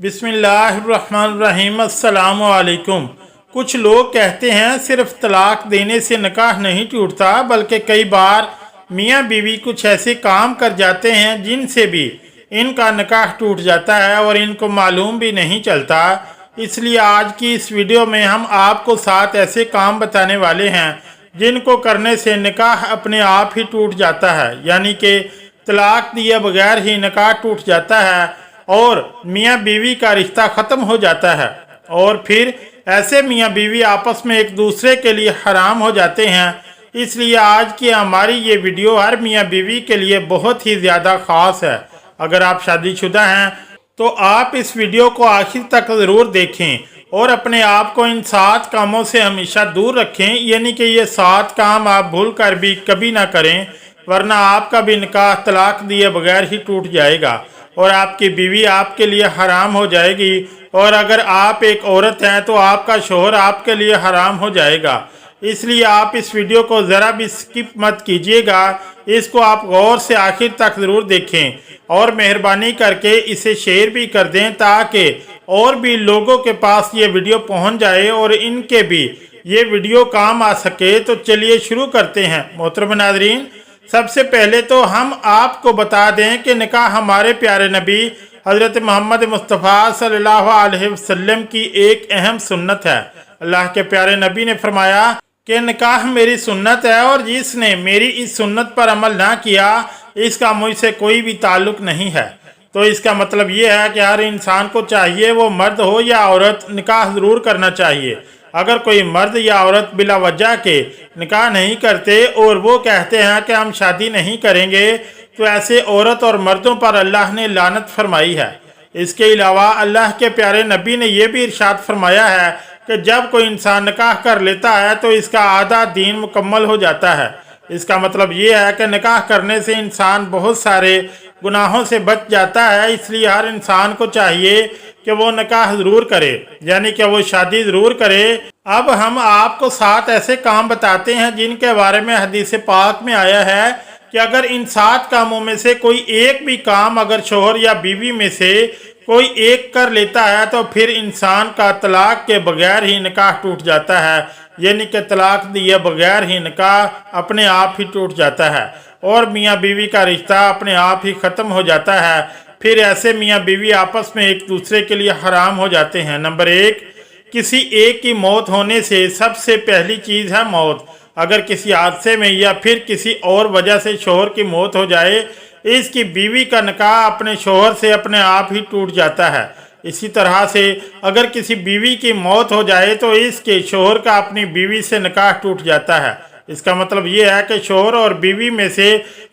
बिस्मिल्लाहिर्रहमानिर्रहीम अस्सलामु अलैकुम। कुछ लोग कहते हैं सिर्फ तलाक देने से निकाह नहीं टूटता, बल्कि कई बार मियाँ बीवी कुछ ऐसे काम कर जाते हैं जिनसे भी इनका निकाह टूट जाता है और इनको मालूम भी नहीं चलता। इसलिए आज की इस वीडियो में हम आपको 7 ऐसे काम बताने वाले हैं जिनको करने से निकाह अपने आप ही टूट जाता है, यानी कि तलाक दिए बगैर ही निकाह टूट जाता है और मियाँ बीवी का रिश्ता ख़त्म हो जाता है और फिर ऐसे मियाँ बीवी आपस में एक दूसरे के लिए हराम हो जाते हैं। इसलिए आज की हमारी ये वीडियो हर मियाँ बीवी के लिए बहुत ही ज़्यादा ख़ास है। अगर आप शादीशुदा हैं तो आप इस वीडियो को आखिर तक ज़रूर देखें और अपने आप को इन 7 कामों से हमेशा दूर रखें, यानी कि ये 7 काम आप भूल कर भी कभी ना करें, वरना आपका भी निकाह तलाक दिए बगैर ही टूट जाएगा और आपकी बीवी आपके लिए हराम हो जाएगी। और अगर आप एक औरत हैं तो आपका शोहर आपके लिए हराम हो जाएगा। इसलिए आप इस वीडियो को ज़रा भी स्किप मत कीजिएगा, इसको आप गौर से आखिर तक ज़रूर देखें और मेहरबानी करके इसे शेयर भी कर दें ताकि और भी लोगों के पास ये वीडियो पहुंच जाए और इनके भी ये वीडियो काम आ सके। तो चलिए शुरू करते हैं। मोहतरम नाज़रीन, सबसे पहले तो हम आपको बता दें कि निकाह हमारे प्यारे नबी हज़रत मोहम्मद मुस्तफ़ा सल्लल्लाहु अलैहि वसल्लम की एक अहम सुन्नत है। अल्लाह के प्यारे नबी ने फरमाया कि निकाह मेरी सुन्नत है और जिसने मेरी इस सुन्नत पर अमल ना किया इसका मुझसे कोई भी ताल्लुक़ नहीं है। तो इसका मतलब ये है कि हर इंसान को चाहिए, वो मर्द हो या औरत, निकाह ज़रूर करना चाहिए। अगर कोई मर्द या औरत बिला वजह के निकाह नहीं करते और वो कहते हैं कि हम शादी नहीं करेंगे, तो ऐसे औरत और मर्दों पर अल्लाह ने लानत फरमाई है। इसके अलावा अल्लाह के प्यारे नबी ने यह भी इरशाद फरमाया है कि जब कोई इंसान निकाह कर लेता है तो इसका आधा दीन मुकम्मल हो जाता है। इसका मतलब ये है कि निकाह करने से इंसान बहुत सारे गुनाहों से बच जाता है। इसलिए हर इंसान को चाहिए कि वो निकाह ज़रूर करे, यानी कि वो शादी ज़रूर करे। अब हम आपको 7 ऐसे काम बताते हैं जिनके बारे में हदीस पाक में आया है कि अगर इन 7 कामों में से कोई एक भी काम अगर शोहर या बीवी में से कोई एक कर लेता है तो फिर इंसान का तलाक के बगैर ही निकाह टूट जाता है, यानी कि तलाक दिए बगैर ही निकाह अपने आप ही टूट जाता है और मियाँ बीवी का रिश्ता अपने आप ही ख़त्म हो जाता है। फिर ऐसे मियाँ बीवी आपस में एक दूसरे के लिए हराम हो जाते हैं। नंबर 1, किसी एक की मौत होने से सबसे पहली चीज़ है मौत। अगर किसी हादसे में या फिर किसी और वजह से शोहर की मौत हो जाए, इसकी बीवी का निकाह अपने शोहर से अपने आप ही टूट जाता है। इसी तरह से अगर किसी बीवी की मौत हो जाए तो इसके शोहर का अपनी बीवी से निकाह टूट जाता है। इसका मतलब ये है कि शोहर और बीवी में से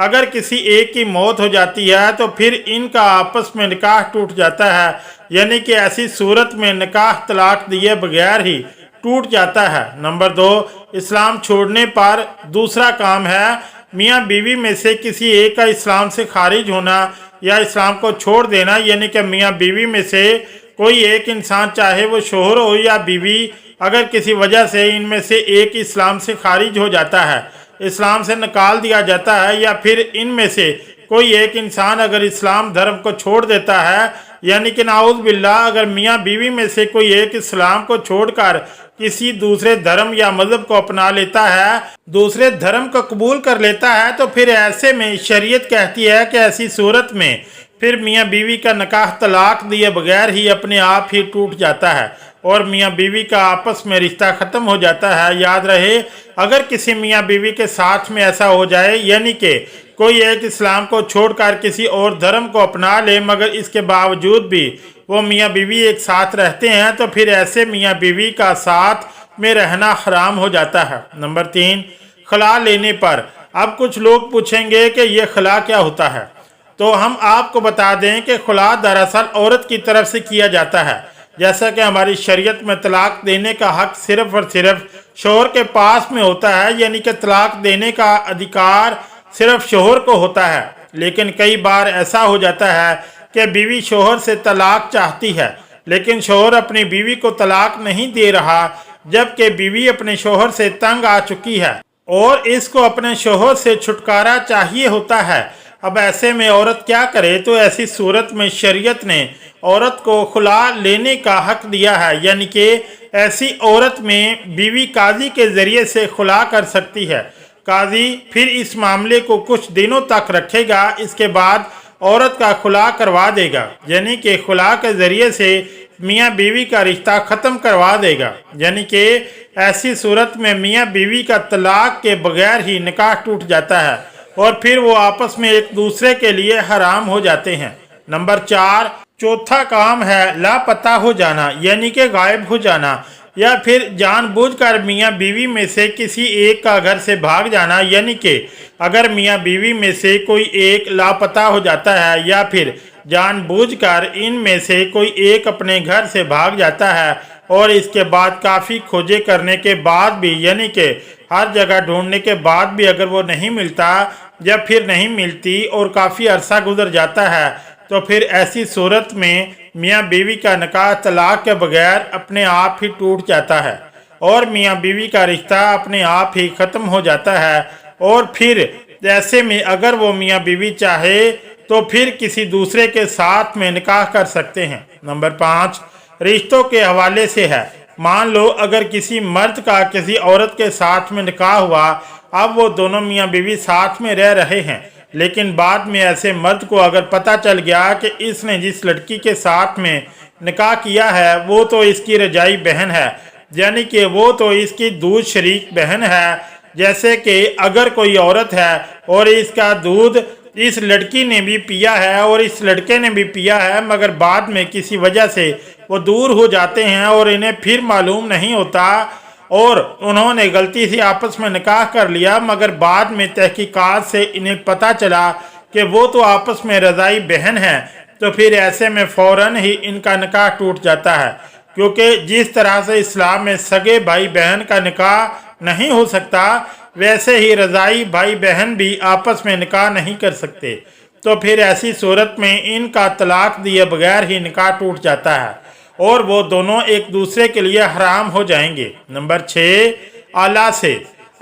अगर किसी एक की मौत हो जाती है तो फिर इनका आपस में निकाह टूट जाता है, यानी कि ऐसी सूरत में निकाह तलाक दिए बगैर ही टूट जाता है। नंबर 2, इस्लाम छोड़ने पर दूसरा काम है मियाँ बीवी में से किसी एक का इस्लाम से खारिज होना या इस्लाम को छोड़ देना, यानी कि मियाँ बीवी में से कोई एक इंसान, चाहे वो शोहर हो या बीवी, अगर किसी वजह से इनमें से एक इस्लाम से खारिज हो जाता है, इस्लाम से निकाल दिया जाता है, या फिर इनमें से कोई एक इंसान अगर इस्लाम धर्म को छोड़ देता है, यानी कि नाउज़ बिल्लाह अगर मियाँ बीवी में से कोई एक इस्लाम को छोड़कर किसी दूसरे धर्म या मज़हब को अपना लेता है, दूसरे धर्म को कबूल कर लेता है, तो फिर ऐसे में शरीयत कहती है कि ऐसी सूरत में फिर मियाँ बीवी का निकाह तलाक दिए बगैर ही अपने आप ही टूट जाता है और मियाँ बीवी का आपस में रिश्ता ख़त्म हो जाता है। याद रहे, अगर किसी मियाँ बीवी के साथ में ऐसा हो जाए, यानी कि कोई एक इस्लाम को छोड़कर किसी और धर्म को अपना ले मगर इसके बावजूद भी वो मियाँ बीवी एक साथ रहते हैं, तो फिर ऐसे मियाँ बीवी का साथ में रहना हराम हो जाता है। नंबर 3, खला लेने पर। अब कुछ लोग पूछेंगे कि ये खला क्या होता है, तो हम आपको बता दें कि खुला दरअसल औरत की तरफ से किया जाता है। जैसा कि हमारी शरीयत में तलाक देने का हक सिर्फ और सिर्फ शोहर के पास में होता है, यानी कि तलाक देने का अधिकार सिर्फ शोहर को होता है। लेकिन कई बार ऐसा हो जाता है कि बीवी शोहर से तलाक चाहती है लेकिन शोहर अपनी बीवी को तलाक नहीं दे रहा, जबकि बीवी अपने शोहर से तंग आ चुकी है और इसको अपने शोहर से छुटकारा चाहिए होता है। अब ऐसे में औरत क्या करे? तो ऐसी सूरत में शरीयत ने औरत को खुला लेने का हक दिया है, यानी कि ऐसी औरत में बीवी काजी के ज़रिए से खुला कर सकती है। काजी फिर इस मामले को कुछ दिनों तक रखेगा, इसके बाद औरत का खुला करवा देगा, यानी कि खुला के ज़रिए से मियाँ बीवी का रिश्ता ख़त्म करवा देगा। यानी कि ऐसी सूरत में मियाँ बीवी का तलाक के बगैर ही निकाह टूट जाता है और फिर वो आपस में एक दूसरे के लिए हराम हो जाते हैं। नंबर 4, चौथा काम है लापता हो जाना, यानी कि गायब हो जाना, या फिर जानबूझकर मियाँ बीवी में से किसी एक का घर से भाग जाना। यानी कि अगर मियाँ बीवी में से कोई एक लापता हो जाता है या फिर जानबूझकर इनमें से कोई एक अपने घर से भाग जाता है और इसके बाद काफ़ी खोजे करने के बाद भी, यानी कि हर जगह ढूंढने के बाद भी अगर वो नहीं मिलता या फिर नहीं मिलती और काफ़ी अरसा गुजर जाता है, तो फिर ऐसी सूरत में मियाँ बीवी का निकाह तलाक के बगैर अपने आप ही टूट जाता है और मियाँ बीवी का रिश्ता अपने आप ही ख़त्म हो जाता है। और फिर ऐसे में अगर वो मियाँ बीवी चाहे तो फिर किसी दूसरे के साथ में निकाह कर सकते हैं। नंबर 5, रिश्तों के हवाले से है। मान लो अगर किसी मर्द का किसी औरत के साथ में निकाह हुआ, अब वो दोनों मियाँ बीवी साथ में रह रहे हैं, लेकिन बाद में ऐसे मर्द को अगर पता चल गया कि इसने जिस लड़की के साथ में निकाह किया है वो तो इसकी रजाई बहन है, यानी कि वो तो इसकी दूध शरीक बहन है। जैसे कि अगर कोई औरत है और इसका दूध इस लड़की ने भी पिया है और इस लड़के ने भी पिया है, मगर बाद में किसी वजह से वो दूर हो जाते हैं और इन्हें फिर मालूम नहीं होता और उन्होंने गलती से आपस में निकाह कर लिया, मगर बाद में तहकीकात से इन्हें पता चला कि वो तो आपस में रज़ाई बहन है, तो फिर ऐसे में फ़ौरन ही इनका निकाह टूट जाता है। क्योंकि जिस तरह से इस्लाम में सगे भाई बहन का निकाह नहीं हो सकता, वैसे ही रज़ाई भाई बहन भी आपस में निकाह नहीं कर सकते, तो फिर ऐसी सूरत में इनका तलाक दिए बगैर ही निकाह टूट जाता है और वो दोनों एक दूसरे के लिए हराम हो जाएंगे। नंबर 6, आला से।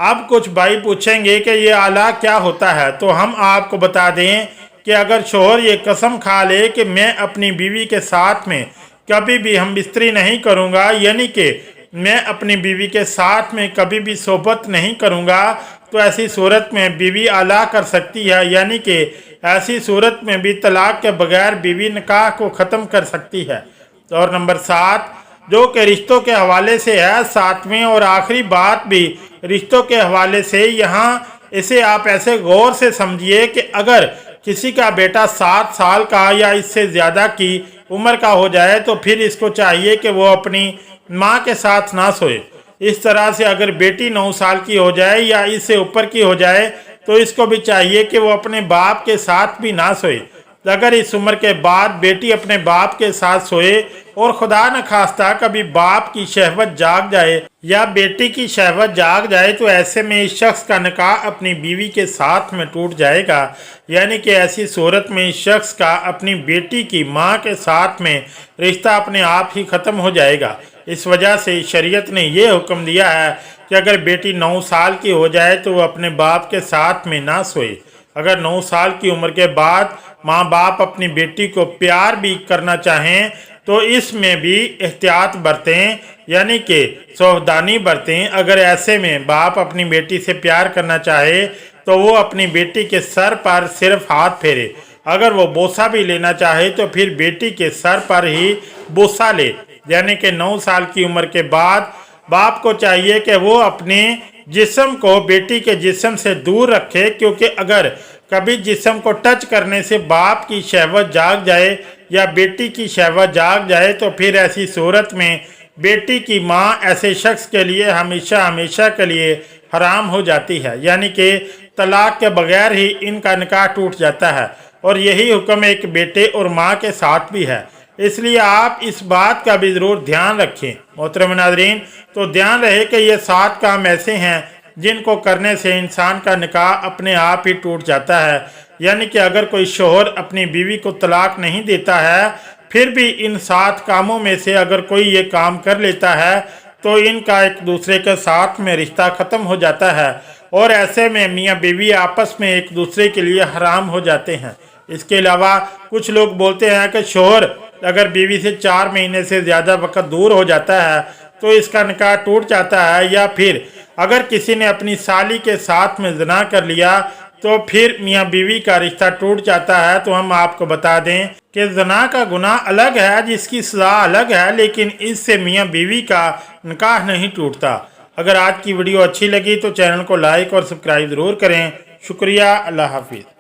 अब कुछ भाई पूछेंगे कि ये आला क्या होता है, तो हम आपको बता दें कि अगर शोहर ये कसम खा ले कि मैं अपनी बीवी के साथ में कभी भी हम बिस्तरी नहीं करूँगा, यानी कि मैं अपनी बीवी के साथ में कभी भी सोबत नहीं करूँगा, तो ऐसी सूरत में बीवी आला कर सकती है, यानी कि ऐसी सूरत में भी तलाक के बगैर बीवी निकाह को ख़त्म कर सकती है। और नंबर 7, जो कि रिश्तों के हवाले से है। 7वें और आखिरी बात भी रिश्तों के हवाले से। यहाँ इसे आप ऐसे गौर से समझिए कि अगर किसी का बेटा 7 साल का या इससे ज़्यादा की उम्र का हो जाए तो फिर इसको चाहिए कि वो अपनी माँ के साथ ना सोए। इस तरह से अगर बेटी 9 साल की हो जाए या इससे ऊपर की हो जाए तो इसको भी चाहिए कि वो अपने बाप के साथ भी ना सोए। अगर इस उम्र के बाद बेटी अपने बाप के साथ सोए और खुदा न खास्ता कभी बाप की शहवत जाग जाए या बेटी की शहवत जाग जाए, तो ऐसे में इस शख्स का निकाह अपनी बीवी के साथ में टूट जाएगा। यानी कि ऐसी सूरत में इस शख्स का अपनी बेटी की माँ के साथ में रिश्ता अपने आप ही ख़त्म हो जाएगा। इस वजह से शरीयत ने यह हुक्म दिया है कि अगर बेटी 9 साल की हो जाए तो वो अपने बाप के साथ में ना सोए। अगर 9 साल की उम्र के बाद माँ बाप अपनी बेटी को प्यार भी करना चाहें तो इसमें भी एहतियात बरतें, यानी कि सावधानी बरतें। अगर ऐसे में बाप अपनी बेटी से प्यार करना चाहे तो वो अपनी बेटी के सर पर सिर्फ हाथ फेरे। अगर वो बोसा भी लेना चाहे तो फिर बेटी के सर पर ही बोसा ले। यानी कि 9 साल की उम्र के बाद बाप को चाहिए कि वो अपने जिस्म को बेटी के जिस्म से दूर रखे, क्योंकि अगर कभी जिस्म को टच करने से बाप की शहवत जाग जाए या बेटी की शहवत जाग जाए तो फिर ऐसी सूरत में बेटी की माँ ऐसे शख्स के लिए हमेशा हमेशा के लिए हराम हो जाती है। यानी कि तलाक के बगैर ही इनका निकाह टूट जाता है और यही हुक्म एक बेटे और माँ के साथ भी है। इसलिए आप इस बात का भी ज़रूर ध्यान रखें। मोहतरम नाज़रीन, तो ध्यान रहे कि ये 7 काम ऐसे हैं जिनको करने से इंसान का निकाह अपने आप ही टूट जाता है। यानी कि अगर कोई शोहर अपनी बीवी को तलाक नहीं देता है, फिर भी इन 7 कामों में से अगर कोई ये काम कर लेता है तो इनका एक दूसरे के साथ में रिश्ता ख़त्म हो जाता है और ऐसे में मियाँ बीवी आपस में एक दूसरे के लिए हराम हो जाते हैं। इसके अलावा कुछ लोग बोलते हैं कि शोहर अगर बीवी से 4 महीने से ज़्यादा वक्त दूर हो जाता है तो इसका निकाह टूट जाता है, या फिर अगर किसी ने अपनी साली के साथ में ज़िना कर लिया तो फिर मियाँ बीवी का रिश्ता टूट जाता है। तो हम आपको बता दें कि ज़िना का गुनाह अलग है जिसकी सज़ा अलग है, लेकिन इससे मियाँ बीवी का निकाह नहीं टूटता। अगर आज की वीडियो अच्छी लगी तो चैनल को लाइक और सब्सक्राइब ज़रूर करें। शुक्रिया। अल्लाह हाफिज़।